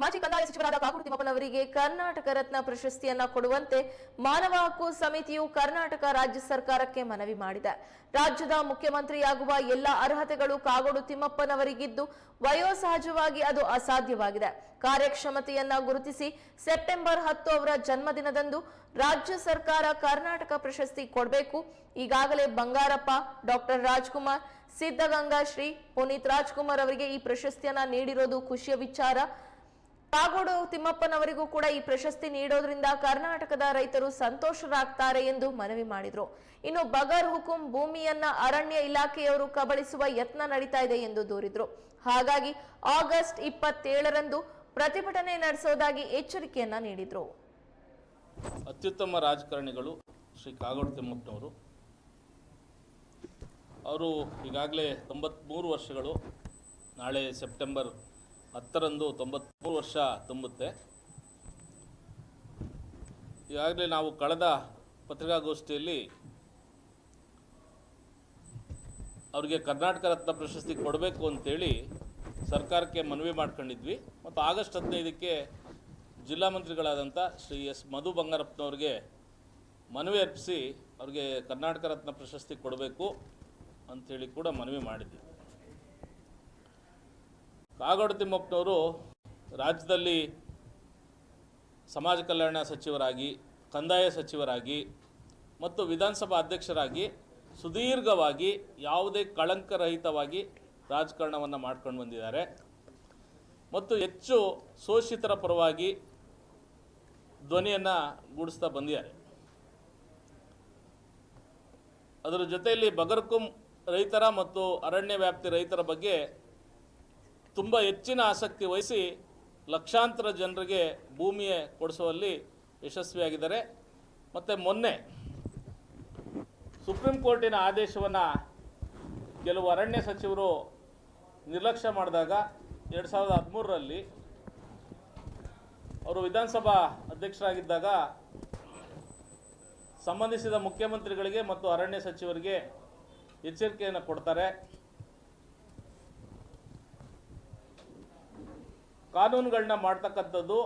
ಮಾಜಿ ಕಂದಾಯ ಸಚಿವರಾದ ಕಾಗೋಡು ತಿಮ್ಮಪ್ಪನವರಿಗೆ ಕರ್ನಾಟಕ ರತ್ನ ಪ್ರಶಸ್ತಿಯನ್ನ ಕೊಡುವಂತೆ ಮಾನವ ಹಕ್ಕು ಸಮಿತಿಯು ಕರ್ನಾಟಕ ರಾಜ್ಯ ಸರ್ಕಾರಕ್ಕೆ ಮನವಿ ಮಾಡಿದೆ. ರಾಜ್ಯದ ಮುಖ್ಯಮಂತ್ರಿಯಾಗುವ ಎಲ್ಲ ಅರ್ಹತೆಗಳು ಕಾಗೋಡು ತಿಮ್ಮಪ್ಪನವರಿಗಿದ್ದು ವಯೋಸಹಜವಾಗಿ ಅದು ಅಸಾಧ್ಯವಾಗಿದೆ. ಕಾರ್ಯಕ್ಷಮತೆಯನ್ನ ಗುರುತಿಸಿ ಸೆಪ್ಟೆಂಬರ್ 10 ಅವರ ಜನ್ಮದಿನದಂದು ರಾಜ್ಯ ಸರ್ಕಾರ ಕರ್ನಾಟಕ ಪ್ರಶಸ್ತಿ ಕೊಡಬೇಕು. ಈಗಾಗಲೇ ಬಂಗಾರಪ್ಪ, ಡಾಕ್ಟರ್ ರಾಜ್ಕುಮಾರ್, ಸಿದ್ಧಗಂಗಾ ಶ್ರೀ, ಪುನೀತ್ ರಾಜ್ಕುಮಾರ್ ಅವರಿಗೆ ಈ ಪ್ರಶಸ್ತಿಯನ್ನ ನೀಡಿರೋದು ಖುಷಿಯ ವಿಚಾರ. ಕಾಗೋಡು ತಿಮ್ಮಪ್ಪನವರಿಗೂ ಕೂಡ ಈ ಪ್ರಶಸ್ತಿ ನೀಡೋದ್ರಿಂದ ಕರ್ನಾಟಕದ ರೈತರು ಸಂತೋಷರಾಗ್ತಾರೆ ಎಂದು ಮನವಿ ಮಾಡಿದ್ರು. ಇನ್ನು ಬಗರ್ ಹುಕುಂ ಭೂಮಿಯನ್ನ ಅರಣ್ಯ ಇಲಾಖೆಯವರು ಕಬಳಿಸುವ ಯತ್ನ ನಡೀತಾ ಇದೆ ಎಂದು ದೂರಿದ್ರು. ಹಾಗಾಗಿ ಆಗಸ್ಟ್ 27ರಂದು ಪ್ರತಿಭಟನೆ ನಡೆಸೋದಾಗಿ ಎಚ್ಚರಿಕೆಯನ್ನ ನೀಡಿದ್ರು. ಅತ್ಯುತ್ತಮ ರಾಜಕಾರಣಿಗಳು ಶ್ರೀ ಕಾಗೋಡು ತಿಮ್ಮಪ್ಪನವರು ಅವರು ಈಗಾಗಲೇ 93 ವರ್ಷಗಳು. ನಾಳೆ ಸೆಪ್ಟೆಂಬರ್ 10ರಂದು 93 ವರ್ಷ ತುಂಬುತ್ತೆ. ಈಗಾಗಲೇ ನಾವು ಕಳೆದ ಪತ್ರಿಕಾಗೋಷ್ಠಿಯಲ್ಲಿ ಅವರಿಗೆ ಕರ್ನಾಟಕ ರತ್ನ ಪ್ರಶಸ್ತಿ ಕೊಡಬೇಕು ಅಂತೇಳಿ ಸರ್ಕಾರಕ್ಕೆ ಮನವಿ ಮಾಡ್ಕೊಂಡಿದ್ವಿ. ಮತ್ತು ಆಗಸ್ಟ್ 15ಕ್ಕೆ ಜಿಲ್ಲಾ ಮಂತ್ರಿಗಳಾದಂಥ ಶ್ರೀ ಎಸ್ ಮಧು ಬಂಗಾರಪ್ಪನವ್ರಿಗೆ ಮನವಿ ಅರ್ಪಿಸಿ ಅವ್ರಿಗೆ ಕರ್ನಾಟಕ ರತ್ನ ಪ್ರಶಸ್ತಿ ಕೊಡಬೇಕು ಅಂಥೇಳಿ ಕೂಡ ಮನವಿ ಮಾಡಿದ್ವಿ. ಕಾಗೋಡು ತಿಮ್ಮಪ್ಪನವರು ರಾಜ್ಯದಲ್ಲಿ ಸಮಾಜ ಕಲ್ಯಾಣ ಸಚಿವರಾಗಿ, ಕಂದಾಯ ಸಚಿವರಾಗಿ ಮತ್ತು ವಿಧಾನಸಭಾ ಅಧ್ಯಕ್ಷರಾಗಿ ಸುದೀರ್ಘವಾಗಿ ಯಾವುದೇ ಕಳಂಕರಹಿತವಾಗಿ ರಾಜಕಾರಣವನ್ನು ಮಾಡ್ಕೊಂಡು ಬಂದಿದ್ದಾರೆ ಮತ್ತು ಹೆಚ್ಚು ಶೋಷಿತರ ಪರವಾಗಿ ಧ್ವನಿಯನ್ನು ಗೂಡಿಸ್ತಾ ಬಂದಿದ್ದಾರೆ. ಅದರ ಜೊತೆಯಲ್ಲಿ ಬಗರ್ಹುಕುಂ ರೈತರ ಮತ್ತು ಅರಣ್ಯ ವ್ಯಾಪ್ತಿ ರೈತರ ಬಗ್ಗೆ ತುಂಬ ಹೆಚ್ಚಿನ ಆಸಕ್ತಿ ವಹಿಸಿ ಲಕ್ಷಾಂತರ ಜನರಿಗೆ ಭೂಮಿ ಕೊಡಿಸುವಲ್ಲಿ ಯಶಸ್ವಿಯಾಗಿದ್ದಾರೆ. ಮತ್ತು ಮೊನ್ನೆ ಸುಪ್ರೀಂ ಕೋರ್ಟಿನ ಆದೇಶವನ್ನು ಕೆಲವು ಅರಣ್ಯ ಸಚಿವರು ನಿರ್ಲಕ್ಷ್ಯ ಮಾಡಿದಾಗ 2013ರಲ್ಲಿ ಅವರು ವಿಧಾನಸಭಾ ಅಧ್ಯಕ್ಷರಾಗಿದ್ದಾಗ ಸಂಬಂಧಿಸಿದ ಮುಖ್ಯಮಂತ್ರಿಗಳಿಗೆ ಮತ್ತು ಅರಣ್ಯ ಸಚಿವರಿಗೆ ಎಚ್ಚರಿಕೆಯನ್ನು ಕೊಡ್ತಾರೆ. ಕಾನೂನುಗಳನ್ನ ಮಾಡ್ತಕ್ಕಂಥದ್ದು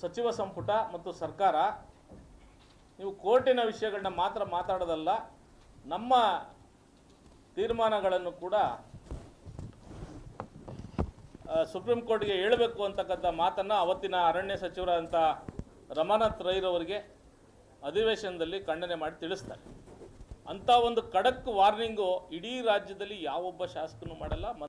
ಸಚಿವ ಸಂಪುಟ ಮತ್ತು ಸರ್ಕಾರ. ನೀವು ಕೋರ್ಟಿನ ವಿಷಯಗಳನ್ನ ಮಾತ್ರ ಮಾತಾಡೋದಲ್ಲ, ನಮ್ಮ ತೀರ್ಮಾನಗಳನ್ನು ಕೂಡ ಸುಪ್ರೀಂ ಕೋರ್ಟ್ಗೆ ಹೇಳಬೇಕು ಅಂತಕ್ಕಂಥ ಮಾತನ್ನು ಅವತ್ತಿನ ಅರಣ್ಯ ಸಚಿವರಾದಂಥ ರಮಾನಾಥ್ ರೈರವರಿಗೆ ಅಧಿವೇಶನದಲ್ಲಿ ಖಂಡನೆ ಮಾಡಿ ತಿಳಿಸ್ತಾರೆ. ಅಂಥ ಒಂದು ಖಡಕ್ ವಾರ್ನಿಂಗು ಇಡೀ ರಾಜ್ಯದಲ್ಲಿ ಯಾವೊಬ್ಬ ಶಾಸಕನೂ ಮಾಡಲ್ಲ.